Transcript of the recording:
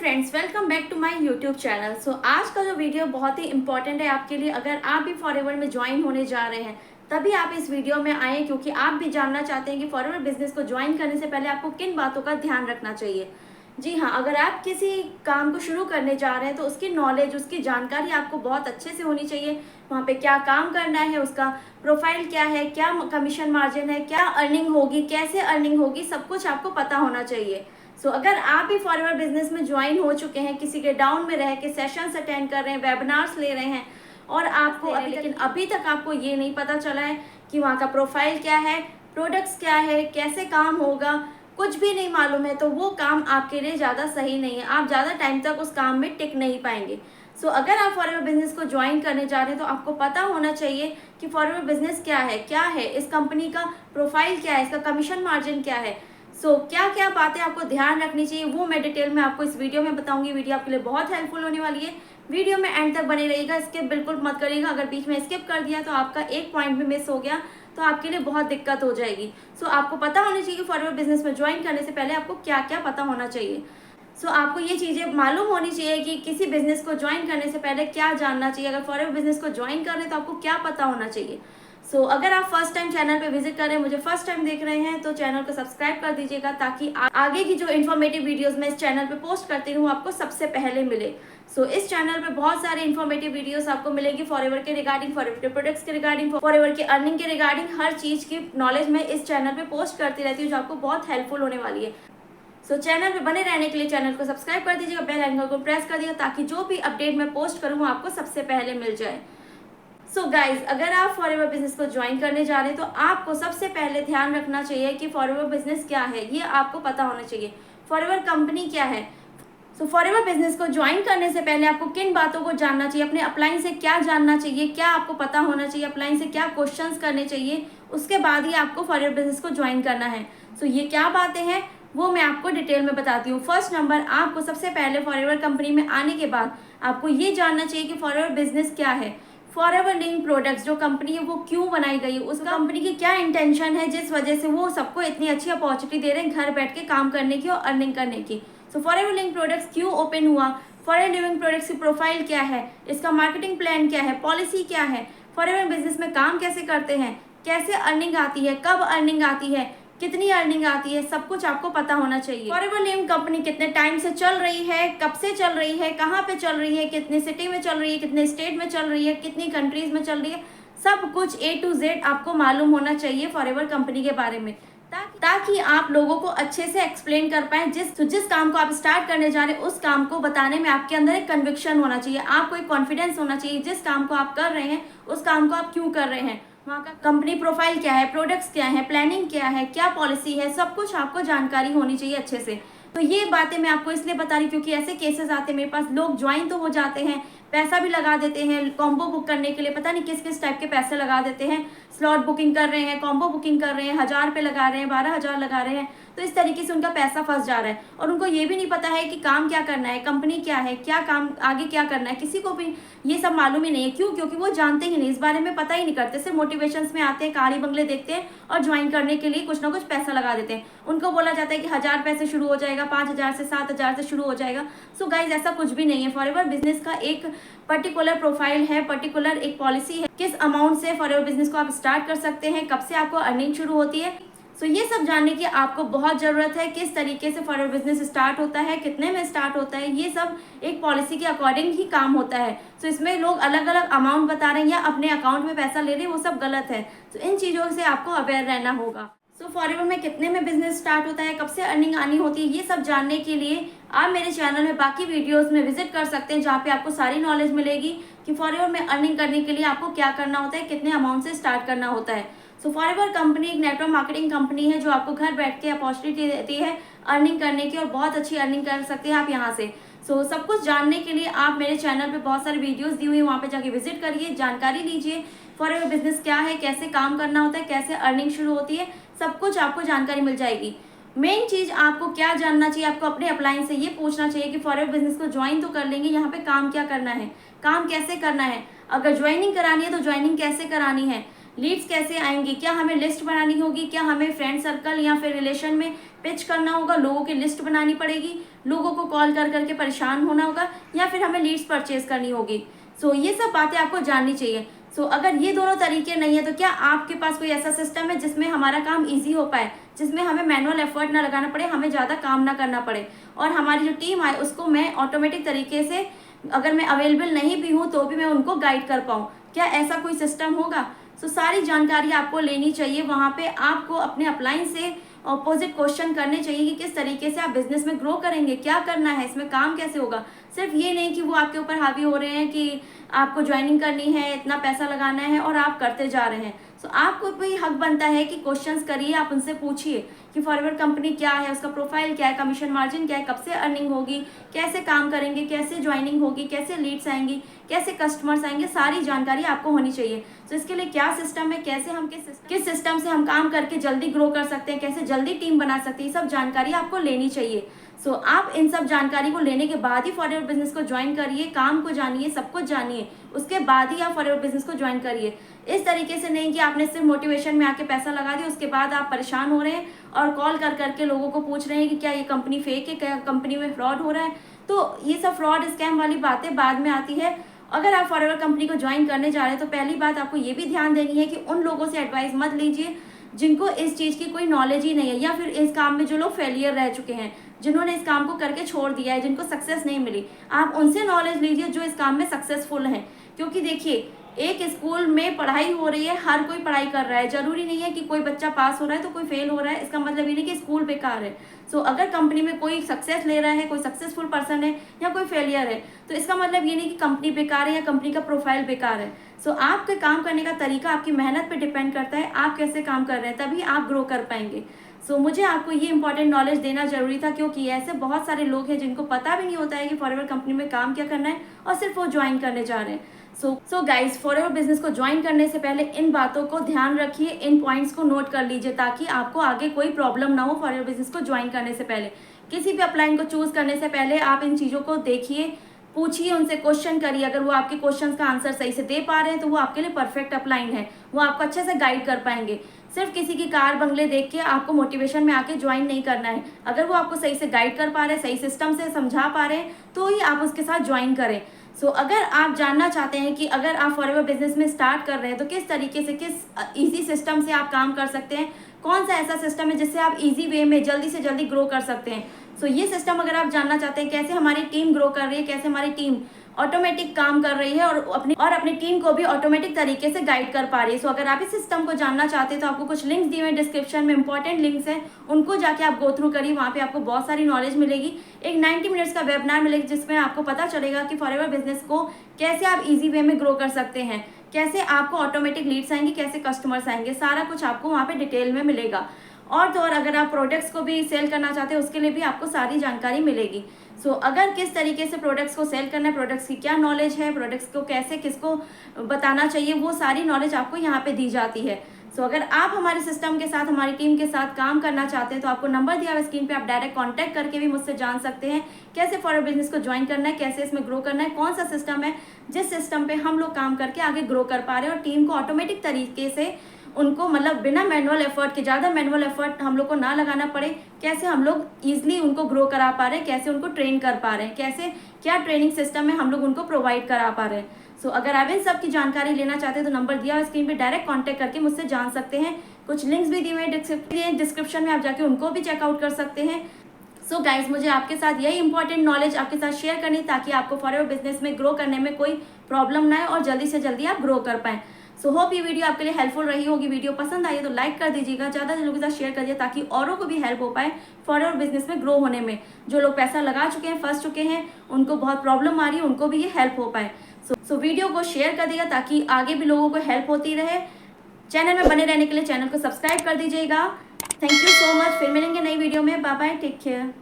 Friends, welcome back to my YouTube channel. आज का जो वीडियो बहुत ही इंपॉर्टेंट है आपके लिए। अगर आप भी फॉरएवर में ज्वाइन होने जा रहे हैं तभी आप इस वीडियो में आए, क्योंकि आप भी जानना चाहते हैं कि फॉरएवर बिजनेस को ज्वाइन करने से पहले आपको किन बातों का ध्यान रखना चाहिए। जी हाँ, अगर आप किसी काम को शुरू करने जा रहे हैं तो उसकी नॉलेज, उसकी जानकारी आपको बहुत अच्छे से होनी चाहिए। वहाँ पे क्या काम करना है, उसका प्रोफाइल क्या है, क्या कमीशन मार्जिन है, क्या अर्निंग होगी, कैसे अर्निंग होगी, सब कुछ आपको पता होना चाहिए। अगर आप भी फॉरएवर बिजनेस में ज्वाइन हो चुके हैं, किसी के डाउन में रह के सेशंस अटेंड कर रहे हैं, वेबिनार्स ले रहे हैं और आपको अभी तक आपको ये नहीं पता चला है कि वहाँ का प्रोफाइल क्या है, प्रोडक्ट्स क्या है, कैसे काम होगा, कुछ भी नहीं मालूम है, तो वो काम आपके लिए ज़्यादा सही नहीं है। आप ज़्यादा टाइम तक उस काम में टिक नहीं पाएंगे। अगर आप फॉरएवर बिजनेस को ज्वाइन करने जा रहे हैं तो आपको पता होना चाहिए कि फॉरएवर बिजनेस क्या है, इस कंपनी का प्रोफाइल क्या है, इसका कमीशन मार्जिन क्या है। क्या क्या बातें आपको ध्यान रखनी चाहिए वो मैं डिटेल में आपको इस वीडियो में बताऊंगी। वीडियो आपके लिए बहुत हेल्पफुल होने वाली है। वीडियो में एंड तक बने रहिएगा, स्किप बिल्कुल मत करिएगा। अगर बीच में स्किप कर दिया तो आपका एक पॉइंट भी मिस हो गया तो आपके लिए बहुत दिक्कत हो जाएगी। आपको पता होना चाहिए कि फॉरएवर बिजनेस में ज्वाइन करने से पहले आपको क्या क्या पता होना चाहिए। आपको ये चीज़ें मालूम होनी चाहिए कि किसी बिजनेस को ज्वाइन करने से पहले क्या जानना चाहिए। अगर फॉरएवर बिजनेस को ज्वाइन कर रहे हैं तो आपको क्या पता होना चाहिए। अगर आप फर्स्ट टाइम चैनल पे विजिट कर रहे हैं, मुझे फर्स्ट टाइम देख रहे हैं, तो चैनल को सब्सक्राइब कर दीजिएगा ताकि आगे की जो इन्फॉर्मेटिव वीडियोस मैं इस चैनल पे पोस्ट करती हूँ आपको सबसे पहले मिले। इस चैनल पे बहुत सारे इन्फॉर्मेटिव वीडियोस आपको मिलेगी फॉरएवर के रिगार्डिंग, फॉरएवर के प्रोडक्ट्स के रिगार्डिंग, फॉरएवर के अर्निंग के रिगार्डिंग। हर चीज़ की नॉलेज मैं इस चैनल पे पोस्ट करती रहती हूँ जो आपको बहुत हेल्पफुल होने वाली है। चैनल पे बने रहने के लिए चैनल को सब्सक्राइब कर दीजिएगा, बेल आइकन को प्रेस कर दिएगा ताकि जो भी अपडेट मैं पोस्ट करूँ आपको सबसे पहले मिल जाए। गाइज, अगर आप फॉरएवर बिजनेस को ज्वाइन करने जा रहे हैं तो आपको सबसे पहले ध्यान रखना चाहिए कि फॉरएवर बिजनेस क्या है, ये आपको पता होना चाहिए। फॉरएवर कंपनी क्या है। फॉरएवर बिजनेस को ज्वाइन करने से पहले आपको किन बातों को जानना चाहिए, अपने अपलाइन से क्या जानना चाहिए, क्या आपको पता होना चाहिए, अपलाइन से क्या क्वेश्चंस करने चाहिए, उसके बाद ही आपको फॉरएवर बिजनेस को ज्वाइन करना है। ये क्या बातें हैं वो मैं आपको डिटेल में बताती हूँ। फर्स्ट नंबर, आपको सबसे पहले फॉरएवर कंपनी में आने के बाद आपको ये जानना चाहिए कि फॉरएवर बिजनेस क्या है। फॉरएवर लिंक प्रोडक्ट्स जो कंपनी है वो क्यों बनाई गई, उस कंपनी की क्या इंटेंशन है जिस वजह से वो सबको इतनी अच्छी अपॉर्चुनिटी दे रहे हैं घर बैठ के काम करने की और अर्निंग करने की। फॉरएवर लिंक प्रोडक्ट्स क्यों ओपन हुआ, फॉरएवर लिंक प्रोडक्ट्स की प्रोफाइल क्या है, इसका मार्केटिंग प्लान क्या है, पॉलिसी क्या है, फॉरएवर बिजनेस में काम कैसे करते हैं, कैसे अर्निंग आती है, कब अर्निंग आती है, कितनी अर्निंग आती है, सब कुछ आपको पता होना चाहिए। फॉरएवर लिंक कंपनी कितने टाइम से चल रही है, कब से चल रही है, कहाँ पे चल रही है, कितने सिटी में चल रही है, कितने स्टेट में चल रही है, कितनी कंट्रीज में चल रही है, सब कुछ A to Z आपको मालूम होना चाहिए फॉरएवर कंपनी के बारे में, ताकि आप लोगों को अच्छे से एक्सप्लेन कर पाए। जिस काम को आप स्टार्ट करने जा रहे हैं उस काम को बताने में आपके अंदर एक कन्विक्शन होना चाहिए, आपको एक कॉन्फिडेंस होना चाहिए। जिस काम को आप कर रहे हैं उस काम को आप क्यों कर रहे हैं, वहाँ का कंपनी प्रोफाइल क्या है, प्रोडक्ट्स क्या है, प्लानिंग क्या है, क्या पॉलिसी है, सब कुछ आपको जानकारी होनी चाहिए अच्छे से। ये बातें मैं आपको इसलिए बता रही क्योंकि ऐसे केसेस आते हैं मेरे पास, लोग ज्वाइन तो हो जाते हैं, पैसा भी लगा देते हैं कॉम्बो बुक करने के लिए, पता नहीं किस किस टाइप के पैसे लगा देते हैं, स्लॉट बुकिंग कर रहे हैं, कॉम्बो बुकिंग कर रहे हैं, 1000 रुपये लगा रहे हैं, 12,000 लगा रहे हैं, तो इस तरीके से उनका पैसा फंस जा रहा है और उनको ये भी नहीं पता है कि काम क्या करना है, कंपनी क्या है, क्या काम आगे क्या करना है, किसी को भी ये सब मालूम ही नहीं है। क्यों? क्योंकि वो जानते ही नहीं, इस बारे में पता ही नहीं करते, सिर्फ मोटिवेशंस में आते हैं, कारी बंगले देखते हैं और ज्वाइन करने के लिए कुछ ना कुछ पैसा लगा देते हैं। उनको बोला जाता है कि 1000 रुपये से शुरू हो जाएगा, 5000 से 7000 से शुरू हो जाएगा। गाइज, ऐसा कुछ भी नहीं है। फॉरएवर बिजनेस का एक पर्टिकुलर प्रोफाइल है, पर्टिकुलर एक पॉलिसी है, किस अमाउंट से फॉरएवर बिजनेस को आप स्टार्ट कर सकते हैं, कब से आपको अर्निंग शुरू होती है। ये सब जानने की आपको बहुत ज़रूरत है। किस तरीके से फॉरएवर बिजनेस स्टार्ट होता है, कितने में स्टार्ट होता है, ये सब एक पॉलिसी के अकॉर्डिंग ही काम होता है। इसमें लोग अलग अलग अमाउंट बता रहे हैं या अपने अकाउंट में पैसा ले रहे हैं, वो सब गलत है। इन चीज़ों से आपको अवेयर रहना होगा। फॉरएवर में कितने में बिजनेस स्टार्ट होता है, कब से अर्निंग आनी होती है, ये सब जानने के लिए आप मेरे चैनल में बाकी वीडियोस में विजिट कर सकते हैं, जहाँ पे आपको सारी नॉलेज मिलेगी कि फॉरएवर में अर्निंग करने के लिए आपको क्या करना होता है, कितने अमाउंट से स्टार्ट करना होता है। फॉरएवर कंपनी एक नेटवर्क मार्केटिंग कंपनी है जो आपको घर बैठ के अपॉर्चुनिटी देती है अर्निंग करने की और बहुत अच्छी अर्निंग कर सकते हैं आप यहाँ से। सब कुछ जानने के लिए आप मेरे चैनल पे बहुत सारे वीडियोस दी हुई है, वहाँ पे जाके विजिट करिए, जानकारी लीजिए फॉरएवर बिजनेस क्या है, कैसे काम करना होता है, कैसे अर्निंग शुरू होती है, सब कुछ आपको जानकारी मिल जाएगी। मेन चीज़ आपको क्या जानना चाहिए, आपको अपने अपलाइन से ये पूछना चाहिए कि फॉरएवर बिजनेस को ज्वाइन तो कर लेंगे, यहाँ पे काम क्या करना है, काम कैसे करना है, अगर ज्वाइनिंग करानी है तो ज्वाइनिंग कैसे करानी है, लीड्स कैसे आएंगी, क्या हमें लिस्ट बनानी होगी, क्या हमें फ्रेंड सर्कल या फिर रिलेशन में पिच करना होगा, लोगों की लिस्ट बनानी पड़ेगी, लोगों को कॉल कर करके परेशान होना होगा, या फिर हमें लीड्स परचेज करनी होगी। सो ये सब बातें आपको जाननी चाहिए। सो अगर ये दोनों तरीके नहीं है तो क्या आपके पास कोई ऐसा सिस्टम है जिसमें हमारा काम ईजी हो पाए, जिसमें हमें मैनुअल एफर्ट ना लगाना पड़े, हमें ज़्यादा काम ना करना पड़े, और हमारी जो टीम आए उसको मैं ऑटोमेटिक तरीके से, अगर मैं अवेलेबल नहीं भी हूँ तो भी मैं उनको गाइड कर पाऊँ, क्या ऐसा कोई सिस्टम होगा? सो सारी जानकारी आपको लेनी चाहिए। वहाँ पे आपको अपने अपलाइन से ऑपोजिट क्वेश्चन करने चाहिए कि किस तरीके से आप बिजनेस में ग्रो करेंगे, क्या करना है, इसमें काम कैसे होगा। सिर्फ ये नहीं कि वो आपके ऊपर हावी हो रहे हैं कि आपको ज्वाइनिंग करनी है, इतना पैसा लगाना है और आप करते जा रहे हैं। सो आपको भी हक बनता है कि क्वेश्चंस करिए, आप उनसे पूछिए कि फॉरएवर कंपनी क्या है, उसका प्रोफाइल क्या है, कमीशन मार्जिन क्या है, कब से अर्निंग होगी, कैसे काम करेंगे, कैसे ज्वाइनिंग होगी, कैसे लीड्स आएंगी, कैसे कस्टमर्स आएंगे, सारी जानकारी आपको होनी चाहिए। तो इसके लिए क्या सिस्टम है, कैसे हम किस सिस्टम से हम काम करके जल्दी ग्रो कर सकते हैं, कैसे जल्दी टीम बना सकते हैं, ये सब जानकारी आपको लेनी चाहिए। सो आप इन सब जानकारी को लेने के बाद ही फॉरएवर बिजनेस को ज्वाइन करिए, काम को जानिए, सब कुछ जानिए, उसके बाद ही आप फॉरएवर बिजनेस को ज्वाइन करिए। इस तरीके से नहीं कि आपने सिर्फ मोटिवेशन में आके पैसा लगा दिया, उसके बाद आप परेशान हो रहे हैं और कॉल कर करके लोगों को पूछ रहे हैं कि क्या ये कंपनी फेक है, क्या कंपनी में फ्रॉड हो रहा है। तो ये सब फ्रॉड स्कैम वाली बातें बाद में आती है। अगर आप फॉरएवर कंपनी को ज्वाइन करने जा रहे हैं तो पहली बात आपको ये भी ध्यान देनी है कि उन लोगों से एडवाइस मत लीजिए जिनको इस चीज़ की कोई नॉलेज ही नहीं है, या फिर इस काम में जो लोग फेलियर रह चुके हैं, जिन्होंने इस काम को करके छोड़ दिया है, जिनको सक्सेस नहीं मिली। आप उनसे नॉलेज लीजिए जो इस काम में सक्सेसफुल हैं। क्योंकि देखिए, एक स्कूल में पढ़ाई हो रही है, हर कोई पढ़ाई कर रहा है, जरूरी नहीं है कि कोई बच्चा पास हो रहा है तो कोई फेल हो रहा है, इसका मतलब ये नहीं कि स्कूल बेकार है। सो अगर कंपनी में कोई सक्सेस ले रहा है, कोई सक्सेसफुल पर्सन है या कोई फेलियर है, तो इसका मतलब ये नहीं कि कंपनी बेकार है या कंपनी का प्रोफाइल बेकार है। सो आपके काम करने का तरीका आपकी मेहनत पे डिपेंड करता है, आप कैसे काम कर रहे हैं, तभी आप ग्रो कर पाएंगे। सो मुझे आपको ये इंपॉर्टेंट नॉलेज देना जरूरी था, क्योंकि ऐसे बहुत सारे लोग हैं जिनको पता भी नहीं होता है कि फॉरएवर कंपनी में काम क्या करना है, और सिर्फ वो ज्वाइन करने जा रहे हैं। सो गाइज, फॉरएवर बिजनेस को ज्वाइन करने से पहले इन बातों को ध्यान रखिए, इन पॉइंट्स को नोट कर लीजिए, ताकि आपको आगे कोई प्रॉब्लम ना हो। फॉरएवर बिजनेस को ज्वाइन करने से पहले, किसी भी अपलाइन को चूज करने से पहले आप इन चीज़ों को देखिए, पूछिए, उनसे क्वेश्चन करिए। अगर वो आपके क्वेश्चंस का आंसर सही से दे पा रहे हैं तो वो आपके लिए परफेक्ट अपलाइन है, वो आपको अच्छे से गाइड कर पाएंगे। सिर्फ किसी की कार बंगले देख के आपको मोटिवेशन में आके ज्वाइन नहीं करना है। अगर वो आपको सही से गाइड कर पा रहे हैं, सही सिस्टम से समझा पा रहे हैं, तो ही आप उसके साथ ज्वाइन करें। अगर आप जानना चाहते हैं कि अगर आप फॉरएवर बिजनेस में स्टार्ट कर रहे हैं तो किस तरीके से, किस इजी सिस्टम से आप काम कर सकते हैं, कौन सा ऐसा सिस्टम है जिससे आप इजी वे में जल्दी से जल्दी ग्रो कर सकते हैं। ये सिस्टम अगर आप जानना चाहते हैं, कैसे हमारी टीम ग्रो कर रही है, कैसे हमारी टीम ऑटोमेटिक काम कर रही है और अपनी टीम को भी ऑटोमेटिक तरीके से गाइड कर पा रही है। अगर आप इस सिस्टम को जानना चाहते हैं तो आपको कुछ लिंक्स दिए हुए डिस्क्रिप्शन में, इंपॉर्टेंट लिंक्स हैं, उनको जाके आप गो थ्रू करिए। वहाँ पे आपको बहुत सारी नॉलेज मिलेगी। एक 90 मिनट्स का वेबिनार मिलेगा जिसमें आपको पता चलेगा कि फॉरएवर बिजनेस को कैसे आप इजी वे में ग्रो कर सकते हैं, कैसे आपको ऑटोमेटिक लीड्स आएंगे, कैसे कस्टमर्स आएंगे, सारा कुछ आपको वहाँ पे डिटेल में मिलेगा। और तो और अगर आप प्रोडक्ट्स को भी सेल करना चाहते हैं उसके लिए भी आपको सारी जानकारी मिलेगी। अगर किस तरीके से प्रोडक्ट्स को सेल करना है, प्रोडक्ट्स की क्या नॉलेज है, प्रोडक्ट्स को कैसे किसको बताना चाहिए, वो सारी नॉलेज आपको यहाँ पे दी जाती है। अगर आप हमारे सिस्टम के साथ, हमारी टीम के साथ काम करना चाहते हैं तो आपको नंबर दिया हुआ स्क्रीन पे, आप डायरेक्ट कॉन्टैक्ट करके भी मुझसे जान सकते हैं कैसे फॉरएवर बिजनेस को ज्वाइन करना है, कैसे इसमें ग्रो करना है, कौन सा सिस्टम है जिस सिस्टम पे हम लोग काम करके आगे ग्रो कर पा रहे हैं और टीम को ऑटोमेटिक तरीके से उनको, मतलब बिना मैनुअल एफर्ट के, ज़्यादा मैनुअल एफर्ट हम लोग को ना लगाना पड़े, कैसे हम लोग ईजिली उनको ग्रो करा पा रहे हैं, कैसे उनको ट्रेन कर पा रहे हैं, कैसे क्या ट्रेनिंग सिस्टम है हम लोग उनको प्रोवाइड करा पा रहे हैं। अगर आप इन सब की जानकारी लेना चाहते हैं तो नंबर दिया हुआ स्क्रीन पे, डायरेक्ट कांटेक्ट करके मुझसे जान सकते हैं। कुछ लिंक्स भी दिए हुए हैं डिस्क्रिप्शन में, आप जाके उनको भी चेकआउट कर सकते हैं। गाइज, मुझे आपके साथ यही इंपॉर्टेंट नॉलेज आपके साथ शेयर करनी, ताकि आपको फॉरएवर बिजनेस में ग्रो करने में कोई प्रॉब्लम ना आए और जल्दी से जल्दी आप ग्रो कर पाएं। होप ये वीडियो आपके लिए हेल्पफुल रही होगी। वीडियो पसंद आई है तो लाइक कर दीजिएगा, ज़्यादा लोगों के साथ शेयर करिए, ताकि औरों को भी हेल्प हो पाए फॉरएवर बिजनेस में ग्रो होने में। जो लोग पैसा लगा चुके हैं, फंस चुके हैं, उनको बहुत प्रॉब्लम आ रही है, उनको भी ये हेल्प हो पाए। वीडियो को शेयर कर दिया ताकि आगे भी लोगों को हेल्प होती रहे। चैनल में बने रहने के लिए चैनल को सब्सक्राइब कर दीजिएगा। Thank you so much. फिर मिलेंगे नई वीडियो में। Bye bye, take care.